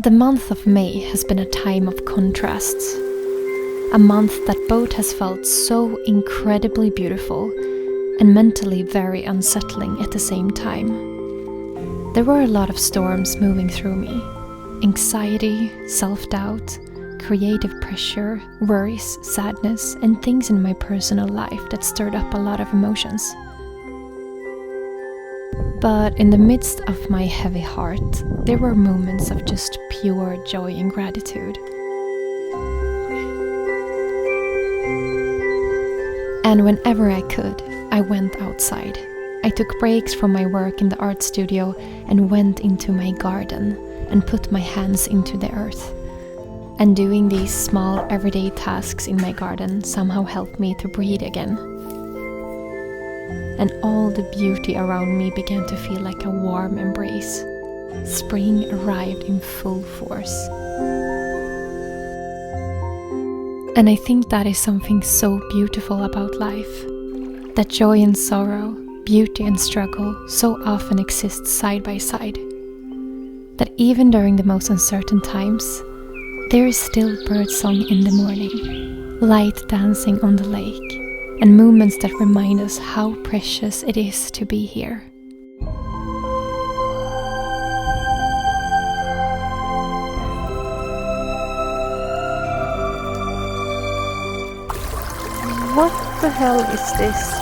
The month of May has been a time of contrasts. A month that both has felt so incredibly beautiful and mentally very unsettling at the same time. There were a lot of storms moving through me. Anxiety, self-doubt, creative pressure, worries, sadness, and things in my personal life that stirred up a lot of emotions. But in the midst of my heavy heart, there were moments of just pure joy and gratitude. And whenever I could, I went outside. I took breaks from my work in the art studio and went into my garden and put my hands into the earth. And doing these small everyday tasks in my garden somehow helped me to breathe again. And all the beauty around me began to feel like a warm embrace. Spring arrived in full force. And I think that is something so beautiful about life. That joy and sorrow, beauty and struggle so often exist side by side. That even during the most uncertain times, there is still birdsong in the morning, light dancing on the lake, and moments that remind us how precious it is to be here. What the hell is this?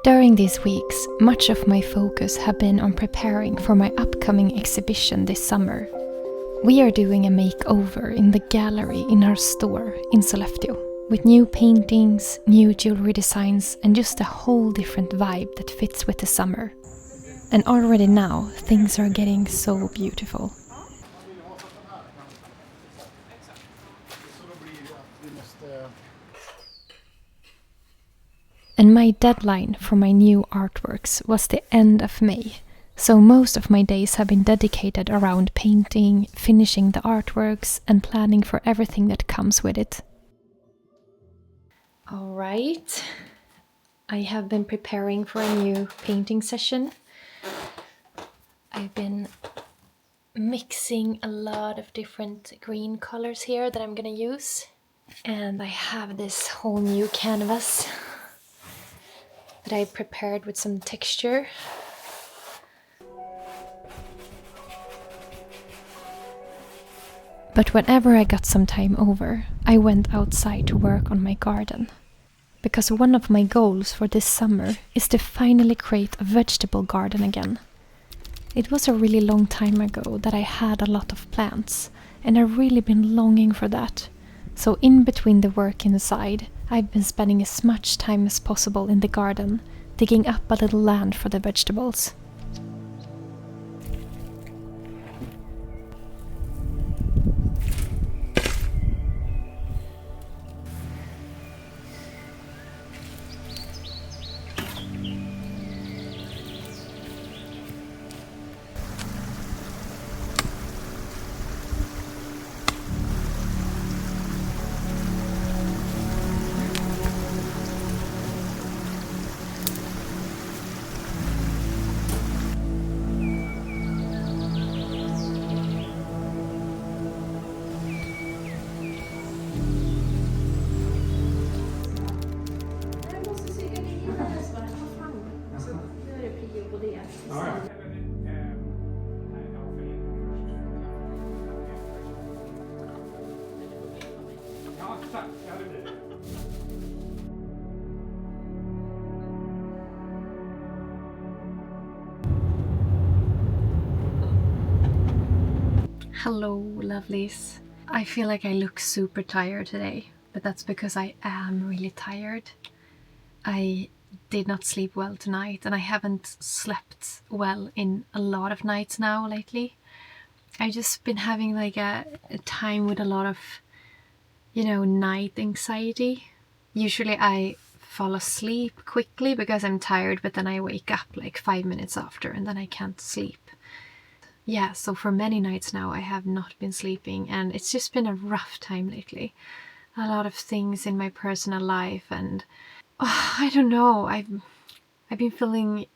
During these weeks, much of my focus have been on preparing for my upcoming exhibition this summer. We are doing a makeover in the gallery in our store in Sollefteå, with new paintings, new jewelry designs, and just a whole different vibe that fits with the summer. And already now, things are getting so beautiful. And my deadline for my new artworks was the end of May, so most of my days have been dedicated around painting, finishing the artworks, and planning for everything that comes with it. Alright, I have been preparing for a new painting session. I've been mixing a lot of different green colors here that I'm gonna use. And I have this whole new canvas that I prepared with some texture. But whenever I got some time over, I went outside to work on my garden. Because one of my goals for this summer is to finally create a vegetable garden again. It was a really long time ago that I had a lot of plants, and I've really been longing for that. So in between the work inside, I've been spending as much time as possible in the garden, digging up a little land for the vegetables. Hello, lovelies. I feel like I look super tired today, but that's because I am really tired. I did not sleep well tonight, and I haven't slept well in a lot of nights now lately. I've just been having like a time with a lot of, night anxiety. Usually I fall asleep quickly because I'm tired, but then I wake up like 5 minutes after and then I can't sleep. Yeah, so for many nights now I have not been sleeping, and it's just been a rough time lately. A lot of things in my personal life, and I don't know. I've been feeling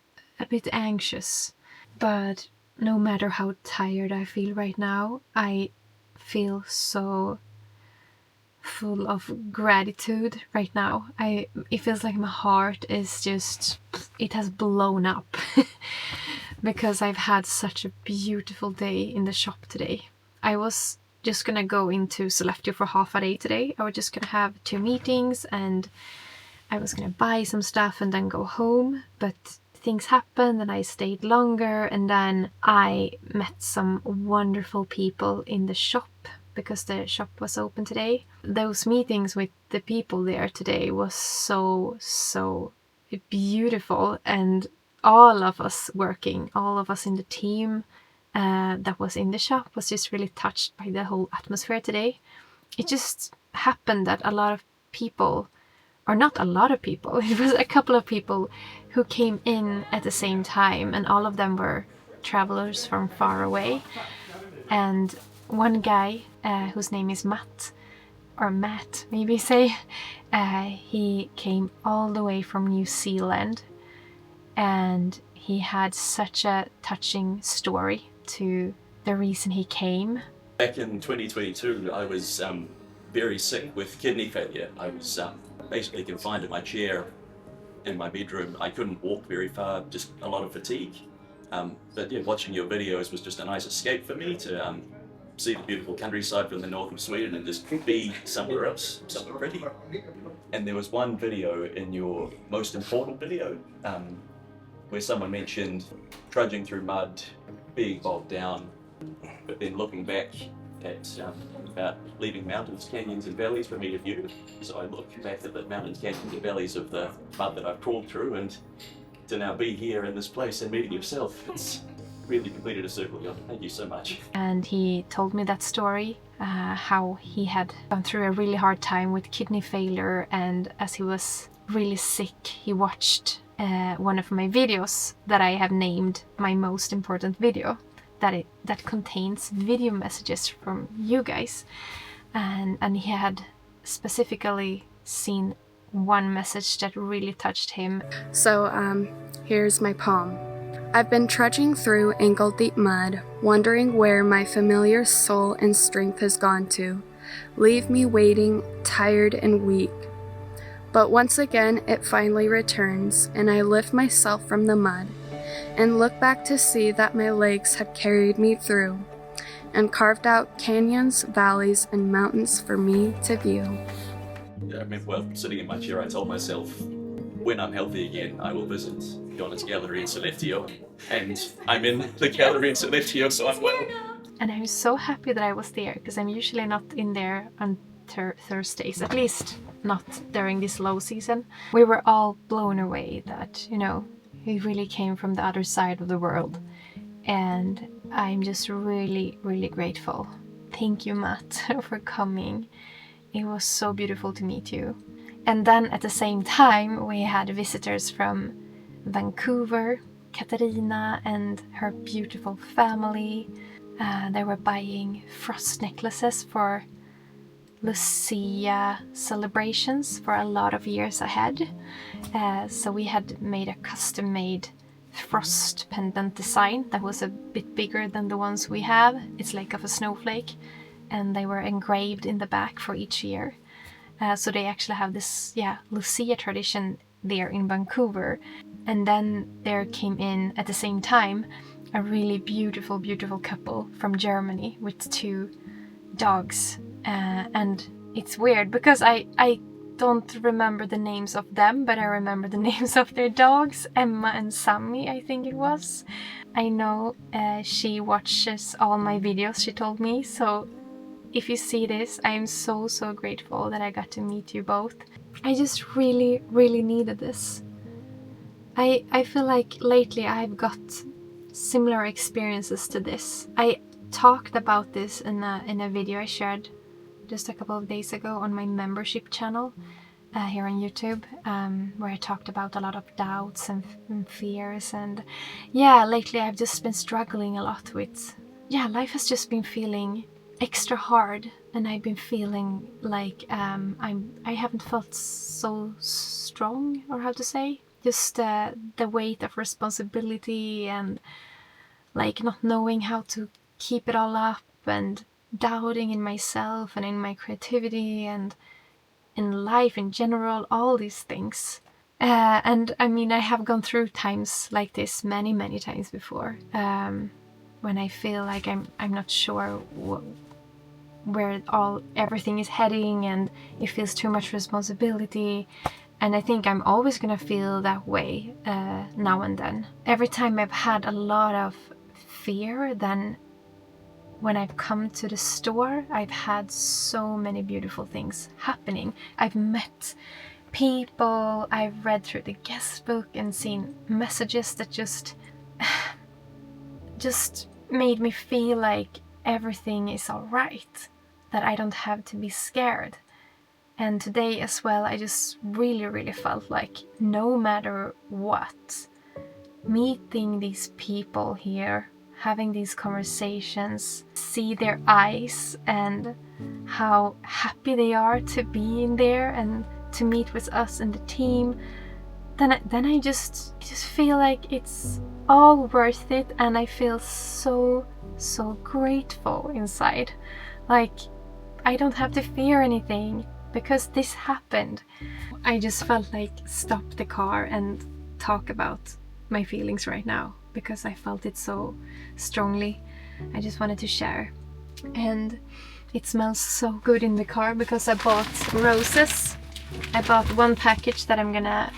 a bit anxious, but no matter how tired I feel right now, I feel so full of gratitude right now. It feels like my heart is just, it has blown up because I've had such a beautiful day in the shop today. I was just gonna go into Sollefteå for half a day today. I was just gonna have 2 meetings and I was gonna buy some stuff and then go home, but things happened and I stayed longer, and then I met some wonderful people in the shop because the shop was open today. Those meetings with the people there today was so beautiful, and all of us working, all of us in the team that was in the shop was just really touched by the whole atmosphere today. It just happened that a lot of people, or not a lot of people, it was a couple of people who came in at the same time, and all of them were travelers from far away. And one guy, whose name is Matt, or Matt maybe say, he came all the way from New Zealand, and he had such a touching story to the reason he came. Back in 2022, I was very sick with kidney failure. I was basically confined in my chair in my bedroom. I couldn't walk very far, just a lot of fatigue. But yeah, watching your videos was just a nice escape for me to see the beautiful countryside from the north of Sweden and just be somewhere else, somewhere pretty. And there was one video in your most important video where someone mentioned trudging through mud, being bogged down, but then looking back at about leaving mountains, canyons and valleys for me to view. So I look back at the mountains, canyons and valleys of the mud that I've crawled through, and to now be here in this place and meeting yourself, it's really completed a circle, Jonna. Thank you so much. And he told me that story, how he had gone through a really hard time with kidney failure, and as he was really sick, he watched one of my videos that I have named my most important video, that contains video messages from you guys, and he had specifically seen one message that really touched him. So here's my poem. I've been trudging through ankle-deep mud, wondering where my familiar soul and strength has gone to. Leave me waiting, tired and weak. But once again it finally returns, and I lift myself from the mud and look back to see that my legs had carried me through and carved out canyons, valleys, and mountains for me to view. I remember, well, sitting in my chair, I told myself, when I'm healthy again, I will visit Jonna's gallery in Sollefteå, and I'm in the gallery in Sollefteå, so I'm well. And I'm so happy that I was there, because I'm usually not in there on Thursdays, at least not during this low season. We were all blown away that, you know, he really came from the other side of the world, and I'm just really grateful. Thank you, Matt, for coming. It was so beautiful to meet you. And then at the same time we had visitors from Vancouver, Katarina and her beautiful family. They were buying frost necklaces for Lucia celebrations for a lot of years ahead. So we had made a custom-made frost pendant design that was a bit bigger than the ones we have. It's like of a snowflake, and they were engraved in the back for each year. So they actually have this, Lucia tradition there in Vancouver. And then there came in at the same time a really beautiful couple from Germany with 2 dogs. And it's weird because I don't remember the names of them, but I remember the names of their dogs, Emma and Sammy, I think it was. I know she watches all my videos, she told me, so if you see this, I am so grateful that I got to meet you both. I just really needed this. I feel like lately I've got similar experiences to this. I talked about this in a video I shared just a couple of days ago on my membership channel here on YouTube, where I talked about a lot of doubts and fears, and lately I've just been struggling a lot with, life has just been feeling extra hard, and I've been feeling like I haven't felt so strong, or how to say, just the weight of responsibility and like not knowing how to keep it all up and doubting in myself and in my creativity and in life in general, all these things. And I mean, I have gone through times like this many times before, when I feel like I'm not sure where everything is heading, and it feels too much responsibility. And I think I'm always gonna feel that way now and then. Every time I've had a lot of fear, then when I've come to the store, I've had so many beautiful things happening. I've met people, I've read through the guest book and seen messages that just made me feel like everything is alright, that I don't have to be scared. And today as well, I just really felt like no matter what, meeting these people here, having these conversations, see their eyes and how happy they are to be in there and to meet with us and the team, then I just feel like it's all worth it, and I feel so grateful inside. Like I don't have to fear anything because this happened. I just felt like stop the car and talk about my feelings right now because I felt it so strongly. I just wanted to share. And it smells so good in the car because I bought roses. I bought one package that I'm gonna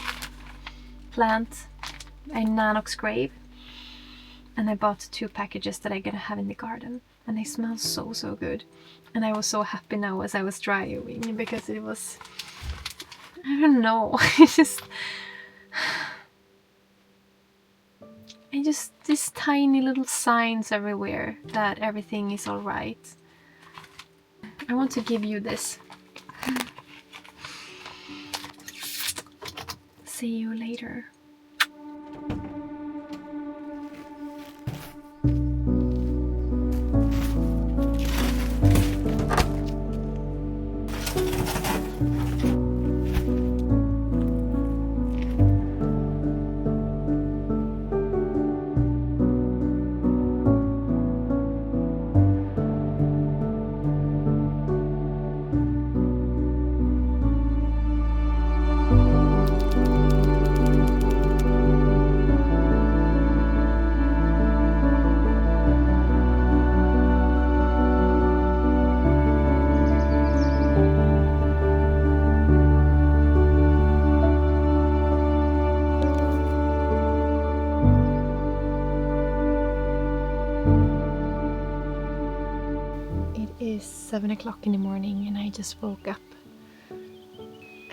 plant in Nanox's grave, and I bought 2 packages that I'm gonna have in the garden, and they smell so good. And I was so happy now as I was drying because it was, I don't know, it's just these tiny little signs everywhere that everything is alright. I want to give you this. See you later. It is 7 o'clock in the morning and I just woke up.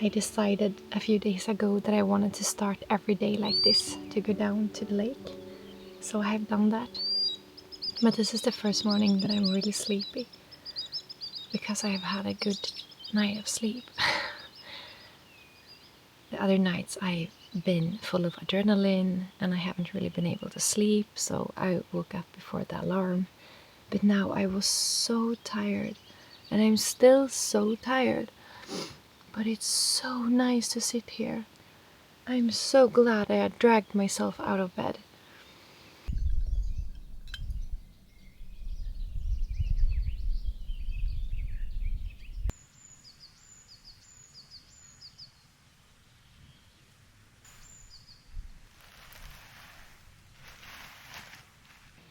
I decided a few days ago that I wanted to start every day like this, to go down to the lake. So I have done that. But this is the first morning that I'm really sleepy, because I have had a good night of sleep. The other nights I've been full of adrenaline and I haven't really been able to sleep, so I woke up before the alarm. But now I was so tired, and I'm still so tired. But it's so nice to sit here. I'm so glad I had dragged myself out of bed.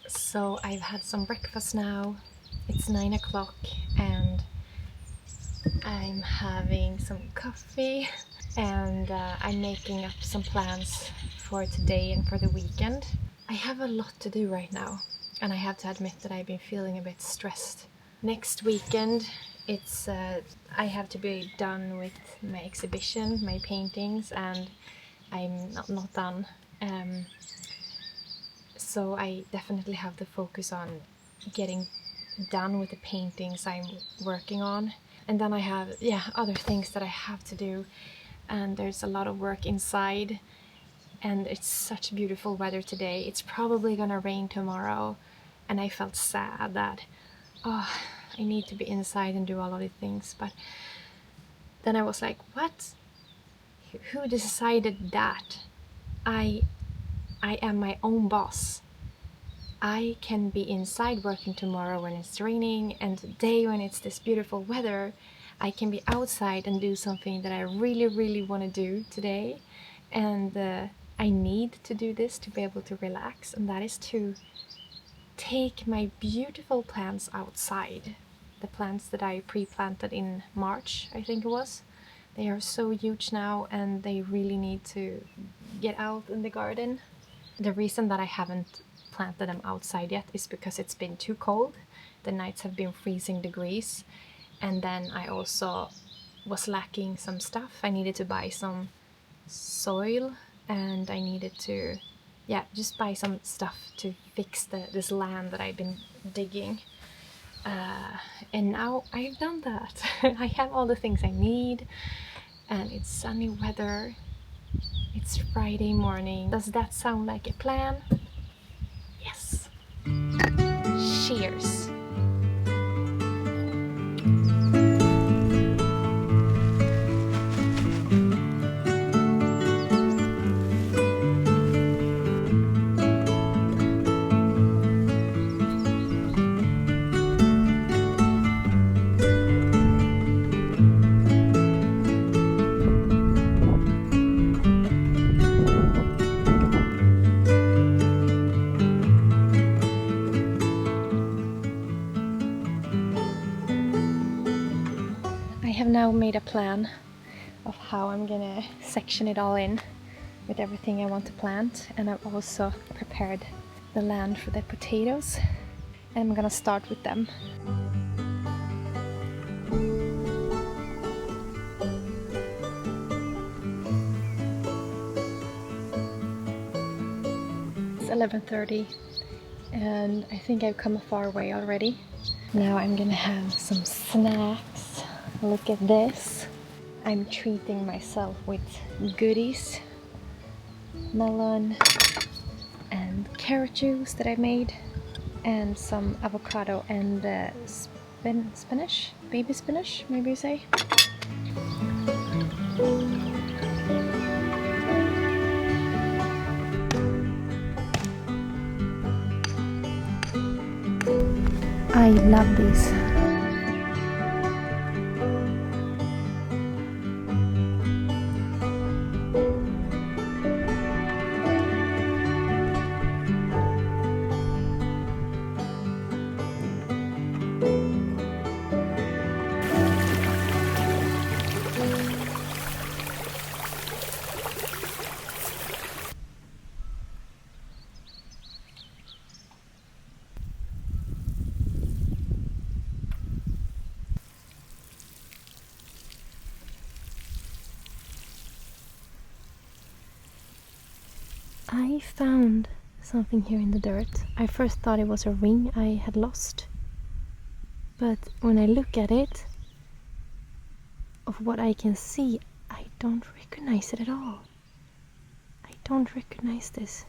So I've had some breakfast now. It's 9 o'clock and I'm having some coffee, and I'm making up some plans for today and for the weekend. I have a lot to do right now, and I have to admit that I've been feeling a bit stressed. Next weekend it's I have to be done with my exhibition, my paintings, and I'm not done. So I definitely have to focus on getting done with the paintings I'm working on. And then I have, other things that I have to do. And there's a lot of work inside. And it's such beautiful weather today. It's probably gonna rain tomorrow. And I felt sad that, I need to be inside and do all of these things. But then I was like, what? who decided that I am my own boss? I can be inside working tomorrow when it's raining, and today when it's this beautiful weather, I can be outside and do something that I really, really want to do today. And I need to do this to be able to relax, and that is to take my beautiful plants outside. The plants that I pre-planted in March, I think it was. They are so huge now and they really need to get out in the garden. The reason that I haven't planted them outside yet is because it's been too cold. The nights have been freezing degrees, and then I also was lacking some stuff. I needed to buy some soil, and I needed to just buy some stuff to fix this land that I've been digging. And now I've done that. I have all the things I need, and it's sunny weather. It's Friday morning. Does that sound like a plan? Yes. Cheers. I have now made a plan of how I'm gonna section it all in with everything I want to plant, and I've also prepared the land for the potatoes, and I'm gonna start with them. It's 11:30 and I think I've come a far way already. Now I'm gonna have some snacks. Look at this. I'm treating myself with goodies. Melon and carrot juice that I made, and some avocado and spinach, baby spinach, maybe you say. I love this. I found something here in the dirt. I first thought it was a ring I had lost, but when I look at it, of what I can see, I don't recognize it at all. I don't recognize this.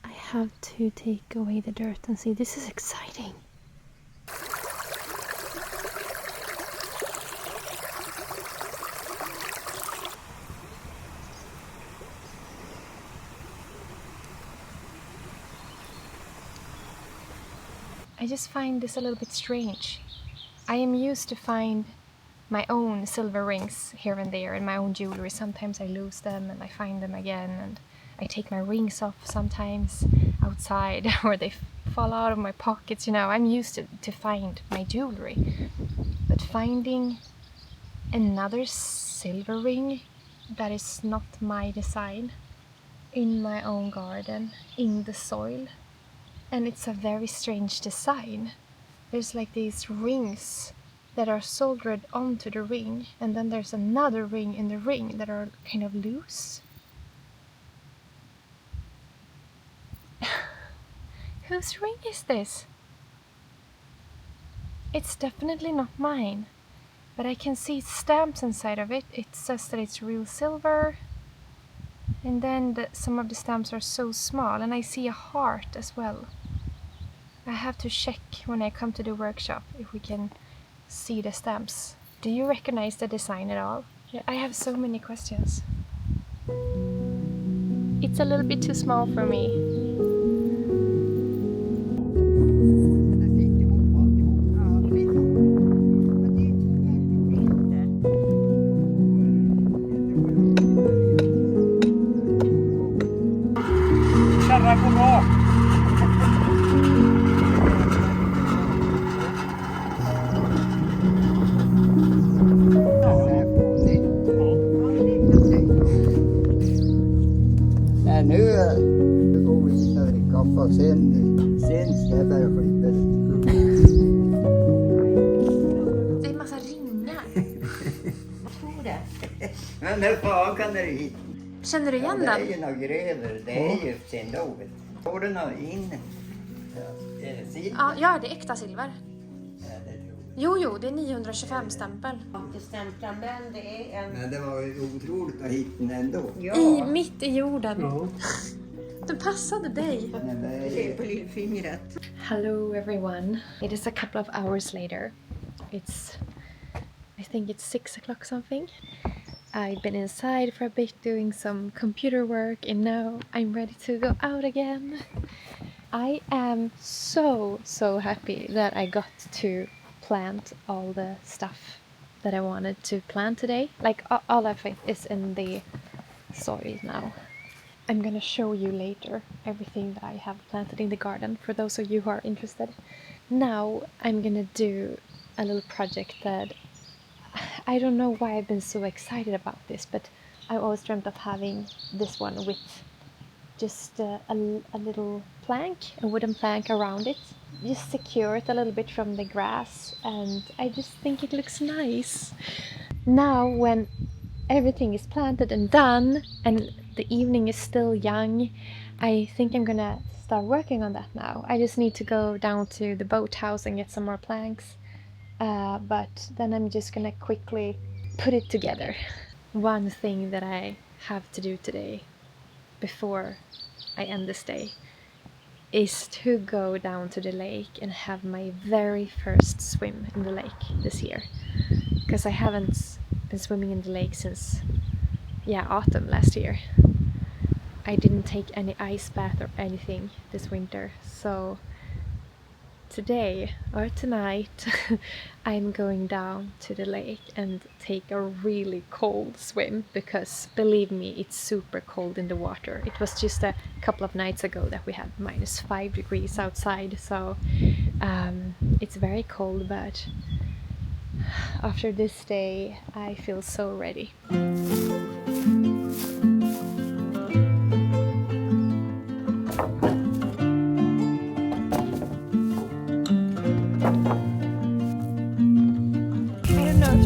I have to take away the dirt and see. This is exciting. I just find this a little bit strange. I am used to find my own silver rings here and there and my own jewelry. Sometimes I lose them and I find them again, and I take my rings off sometimes outside or they fall out of my pockets, you know. I'm used to find my jewelry. But finding another silver ring that is not my design in my own garden, in the soil, and it's a very strange design. There's like these rings that are soldered onto the ring, and then there's another ring in the ring that are kind of loose. Whose ring is this? It's definitely not mine, but I can see stamps inside of it. It says that it's real silver, and then some of the stamps are so small, and I see a heart as well. I have to check when I come to the workshop if we can see the stamps. Do you recognize the design at all? Yeah, I have so many questions. It's a little bit too small for me. Nu går vi in och dricker kaffe och sen ska jag börja flytta lite. Det är en massa ringar. Jag tror det. Men hur fan kan du hit? Känner du igen Det är den? ju några gröver, det är ju sen då. Får du något in? Är det silver? Ja, det är äkta silver. Ja, det tror jag. Jo, det är 925 stämpel. Men det var ju otroligt att hitta den ändå. Mitt i jorden. Den passade dig. Men det är på lillfingret. Hello everyone. It is a couple of hours later. I think it's 6 o'clock something. I've been inside for a bit doing some computer work and now I'm ready to go out again. I am so happy that I got to plant all the stuff that I wanted to plant today. Like all of it is in the soil now. I'm gonna show you later everything that I have planted in the garden for those of you who are interested. Now I'm gonna do a little project that I don't know why I've been so excited about this, but I always dreamt of having this one with just a little plank, a wooden plank around it. Just secure it a little bit from the grass, and I just think it looks nice. Now when everything is planted and done and the evening is still young, I think I'm gonna start working on that now. I just need to go down to the boathouse and get some more planks, but then I'm just gonna quickly put it together. One thing that I have to do today before I end this day is to go down to the lake and have my very first swim in the lake this year, because I haven't been swimming in the lake since autumn last year. I didn't take any ice bath or anything this winter, so today or tonight I'm going down to the lake and take a really cold swim, because believe me, it's super cold in the water. It was just a couple of nights ago that we had -5 degrees outside, so it's very cold, but after this day I feel so ready.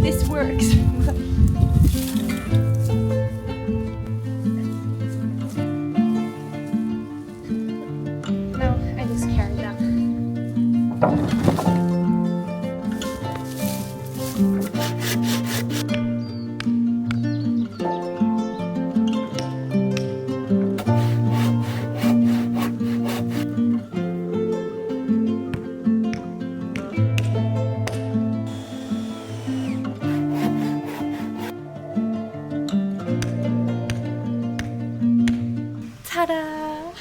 This works. No, I just carried that. Ta-da!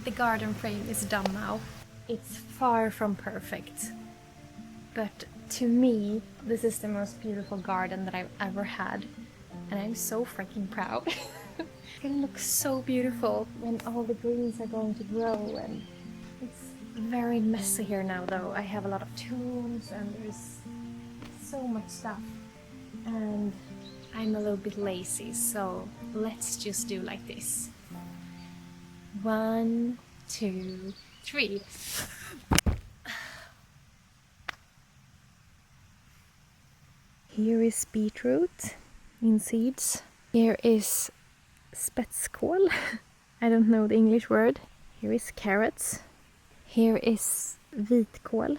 The garden frame is done now. It's far from perfect, but to me this is the most beautiful garden that I've ever had, and I'm so freaking proud. It's gonna look so beautiful when all the greens are going to grow, and it's very messy here now though. I have a lot of tools and there's so much stuff, and I'm a little bit lazy, so let's just do like this. 1, 2, 3. Here is beetroot in seeds. Here is spetskål. I don't know the English word. Here is carrots. Here is vitkål.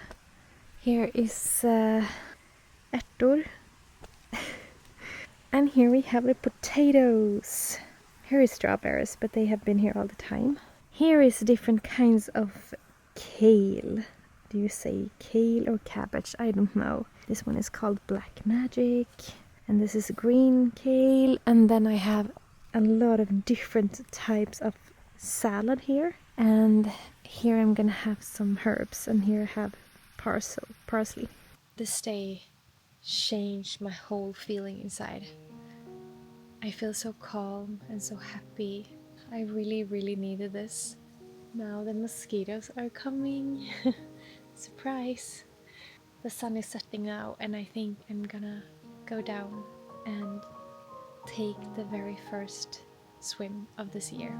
Here is ärtor. And here we have the potatoes. Here is strawberries, but they have been here all the time. Here is different kinds of kale. Do you say kale or cabbage? I don't know. This one is called black magic. And this is green kale, and then I have a lot of different types of salad here. And here I'm gonna have some herbs, and here I have parsley. This day changed my whole feeling inside. I feel so calm and so happy. I really needed this. Now the mosquitoes are coming. Surprise! The sun is setting now, and I think I'm gonna go down and take the very first swim of this year.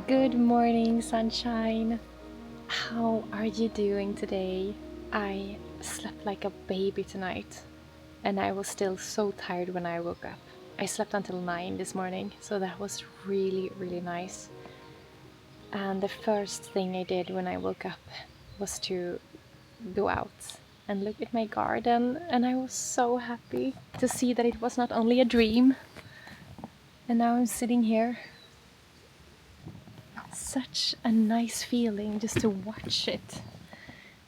Good morning, sunshine. How are you doing today? I slept like a baby tonight, and I was still so tired when I woke up. I slept until 9 this morning, so that was really nice. And the first thing I did when I woke up was to go out and look at my garden, and I was so happy to see that it was not only a dream. And now I'm sitting here. Such a nice feeling just to watch it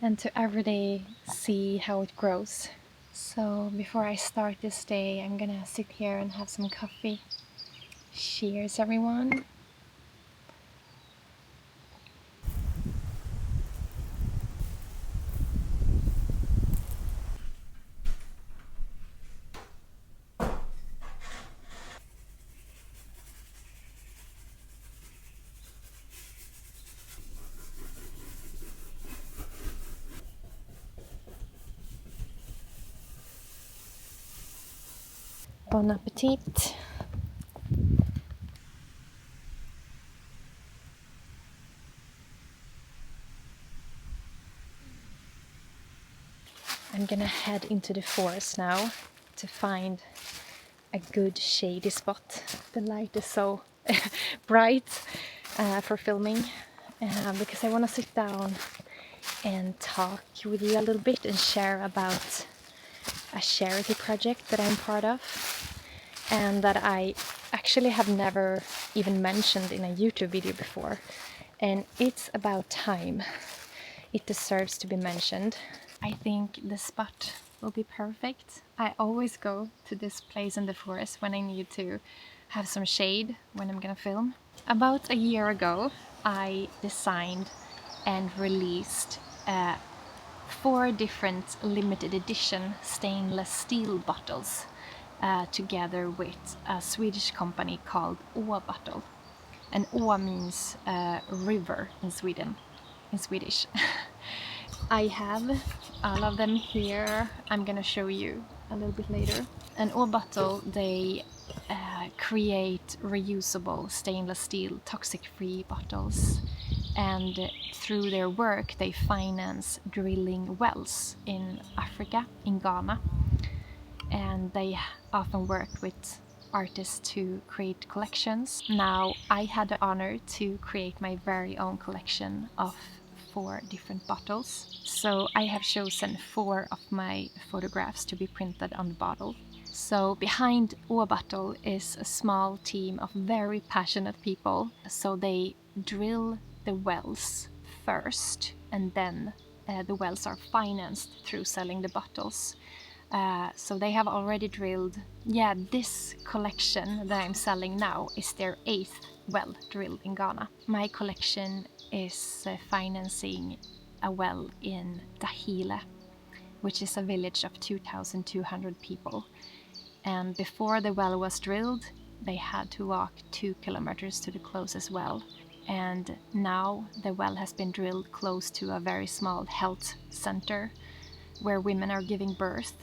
and to every day see how it grows. So before I start this day, I'm gonna sit here and have some coffee. Cheers, everyone. Bon appetit. I'm gonna head into the forest now to find a good shady spot. The light is so bright for filming because I want to sit down and talk with you a little bit and share about a charity project that I'm part of and that I actually have never even mentioned in a YouTube video before. And it's about time. It deserves to be mentioned. I think the spot will be perfect. I always go to this place in the forest when I need to have some shade when I'm gonna film. About a year ago, I designed and released 4 different limited edition stainless steel bottles together with a Swedish company called Owyoung. And Å means river in Swedish. I have all of them here. I'm gonna show you a little bit later. An ore bottle, they create reusable stainless steel toxic-free bottles, and through their work they finance drilling wells in Africa, in Ghana, and they often work with artists to create collections. Now I had the honor to create my very own collection of 4 different bottles. So I have chosen 4 of my photographs to be printed on the bottle. So behind Owyoung is a small team of very passionate people. So they drill the wells first, and then the wells are financed through selling the bottles. So they have already drilled, this collection that I'm selling now is their 8th well drilled in Ghana. My collection is financing a well in Dahile, which is a village of 2,200 people. And before the well was drilled, they had to walk 2 kilometers to the closest well. And now the well has been drilled close to a very small health center where women are giving birth.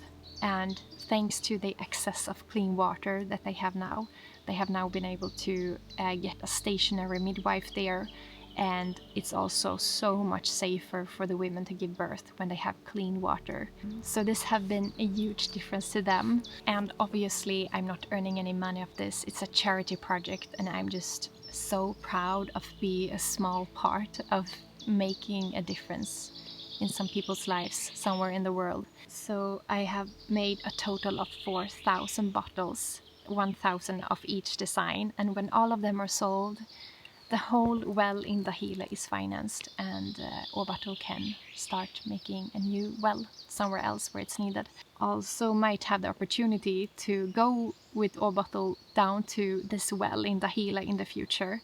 And thanks to the excess of clean water that they have now been able to get a stationary midwife there. And it's also so much safer for the women to give birth when they have clean water. So this have been a huge difference to them. And obviously I'm not earning any money of this. It's a charity project, and I'm just so proud of being a small part of making a difference in some people's lives somewhere in the world. So I have made a total of 4,000 bottles, 1,000 of each design, and when all of them are sold, the whole well in Dahile is financed, and Owyoung can start making a new well somewhere else where it's needed. Also might have the opportunity to go with Owyoung down to this well in Dahile in the future,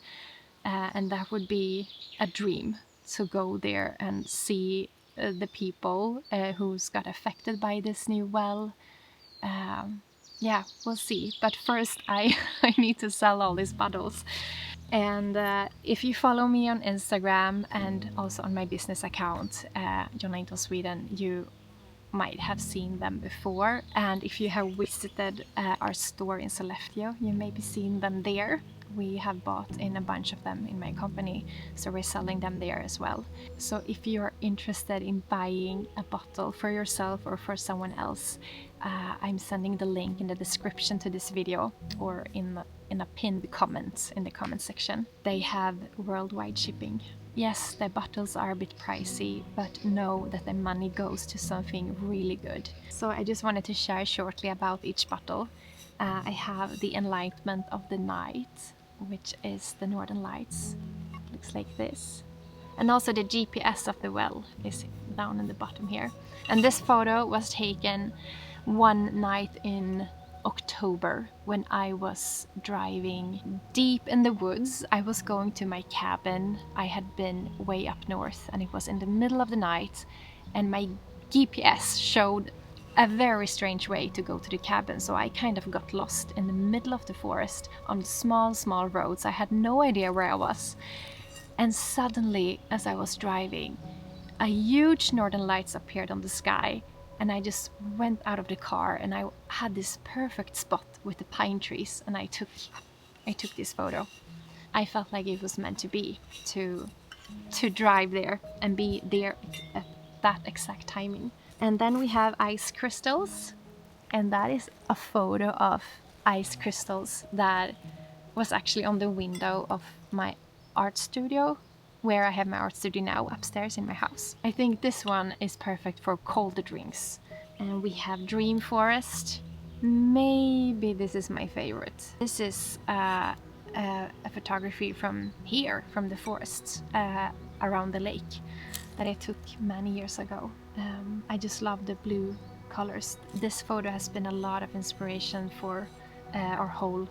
and that would be a dream, to go there and see the people who's got affected by this new well. We'll see. But first I need to sell all these bottles. And if you follow me on Instagram and also on my business account, Jonna in Sweden, you might have seen them before. And if you have visited our store in Sollefteå, you may be seen them there. We have bought in a bunch of them in my company, so we're selling them there as well. So if you're interested in buying a bottle for yourself or for someone else, I'm sending the link in the description to this video, or in a pinned comment in the comment section. They have worldwide shipping. Yes, the bottles are a bit pricey, but know that the money goes to something really good. So I just wanted to share shortly about each bottle. I have the Enlightenment of the Night, which is the Northern Lights. Looks like this. And also the GPS of the well is down in the bottom here. And this photo was taken one night in October when I was driving deep in the woods. I was going to my cabin. I had been way up north, and it was in the middle of the night, and my GPS showed a very strange way to go to the cabin, so I kind of got lost in the middle of the forest on small roads. I had no idea where I was. And suddenly, as I was driving, a huge northern lights appeared on the sky, and I just went out of the car, and I had this perfect spot with the pine trees, and I took this photo. I felt like it was meant to be, to drive there and be there at that exact timing. And then we have ice crystals, and that is a photo of ice crystals that was actually on the window of my art studio, where I have my art studio now upstairs in my house. I think this one is perfect for colder drinks. And we have Dream Forest. Maybe this is my favorite. This is a photography from here, from the forest around the lake, that I took many years ago. I just love the blue colors. This photo has been a lot of inspiration for our whole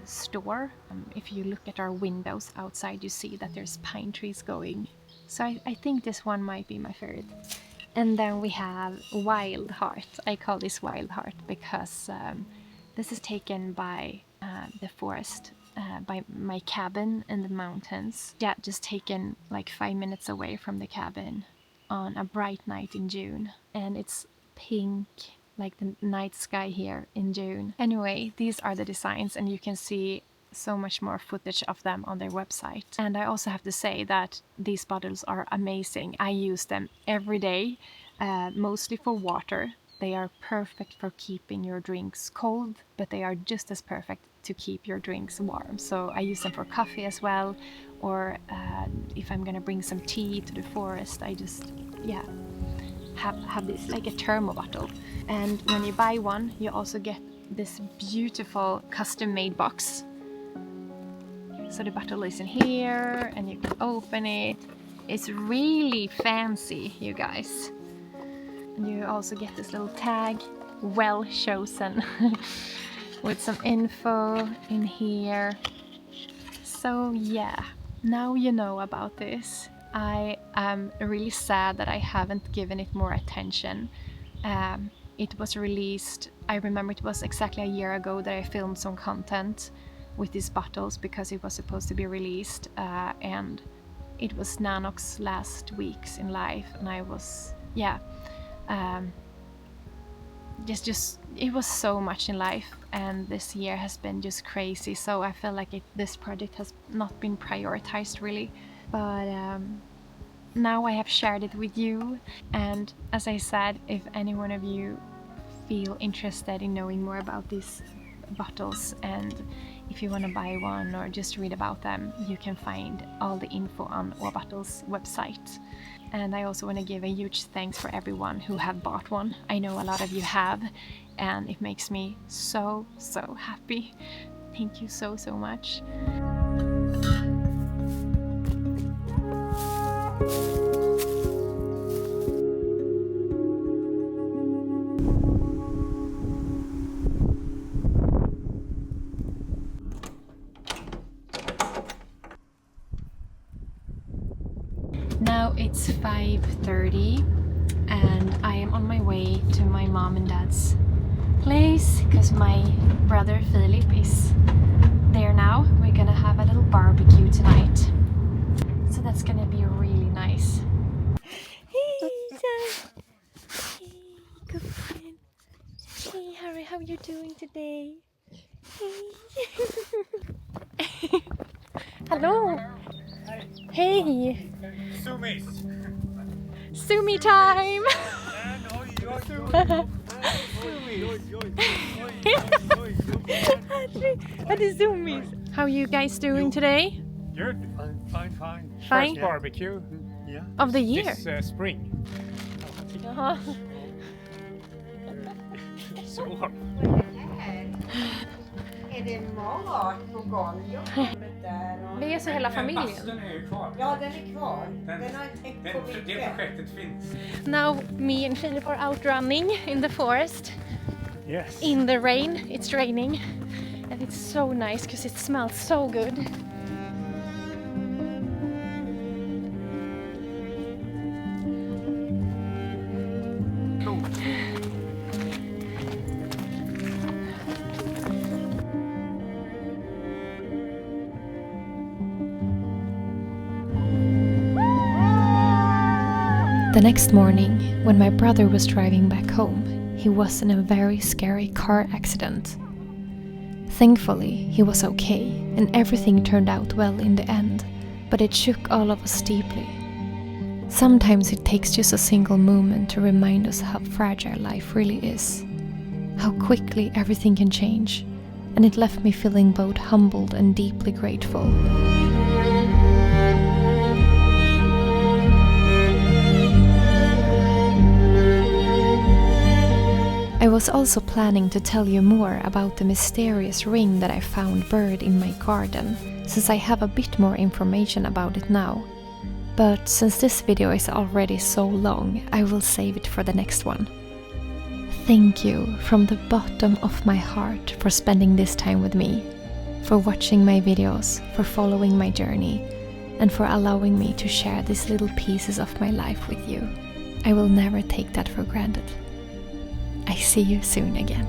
store. If you look at our windows outside, you see that there's pine trees going. So I think this one might be my favorite. And then we have Wild Heart. I call this Wild Heart because this is taken by the forest, by my cabin in the mountains. Yeah, just taken like 5 minutes away from the cabin on a bright night in June, and it's pink like the night sky here in June. Anyway, these are the designs, and you can see so much more footage of them on their website. And I also have to say that these bottles are amazing. I use them every day, mostly for water. They are perfect for keeping your drinks cold, but they are just as perfect to keep your drinks warm. So I use them for coffee as well, or if I'm gonna bring some tea to the forest, I just have this like a thermo bottle. And when you buy one, you also get this beautiful custom-made box. So the bottle is in here, and you can open it. It's really fancy, you guys. And you also get this little tag, well chosen, with some info in here. So yeah, now you know about this. I am really sad that I haven't given it more attention. It was released, I remember it was exactly a year ago that I filmed some content with these bottles because it was supposed to be released, and it was Nanox's last weeks in life, and I was, it was so much in life, and this year has been just crazy, so I feel like this project has not been prioritized really, but now I have shared it with you. And as I said, if any one of you feel interested in knowing more about these bottles, and if you want to buy one or just read about them, you can find all the info on Owyoung's website. And I also want to give a huge thanks for everyone who have bought one. I know a lot of you have, and it makes me so happy. Thank you so much. Now it's 5:30 and I am on my way to my mom and dad's place because my brother Philip is there now. We're gonna have a little barbecue tonight, so that's gonna be really nice. Hey, John. Hey, good friend. Hey, Harry, how you doing today? Hey. Hello. Hey! Zoomies! Zoomy time! What is zoomies? How are you guys doing today? Good. Fine. Fine? First barbecue. Yeah. Of the year? This spring. Så. Är det mat på gång? Vi är så hela familjen. Den är ju kvar. Ja, den är kvar. Den har täckt på mycket. Det projektet finns. Now me and Philip are out running in the forest. Yes. In the rain. It's raining. And it's so nice because it smells so good. The next morning, when my brother was driving back home, he was in a very scary car accident. Thankfully, he was okay, and everything turned out well in the end, but it shook all of us deeply. Sometimes it takes just a single moment to remind us how fragile life really is, how quickly everything can change, and it left me feeling both humbled and deeply grateful. I was also planning to tell you more about the mysterious ring that I found buried in my garden, since I have a bit more information about it now. But since this video is already so long, I will save it for the next one. Thank you from the bottom of my heart for spending this time with me, for watching my videos, for following my journey, and for allowing me to share these little pieces of my life with you. I will never take that for granted. I see you soon again.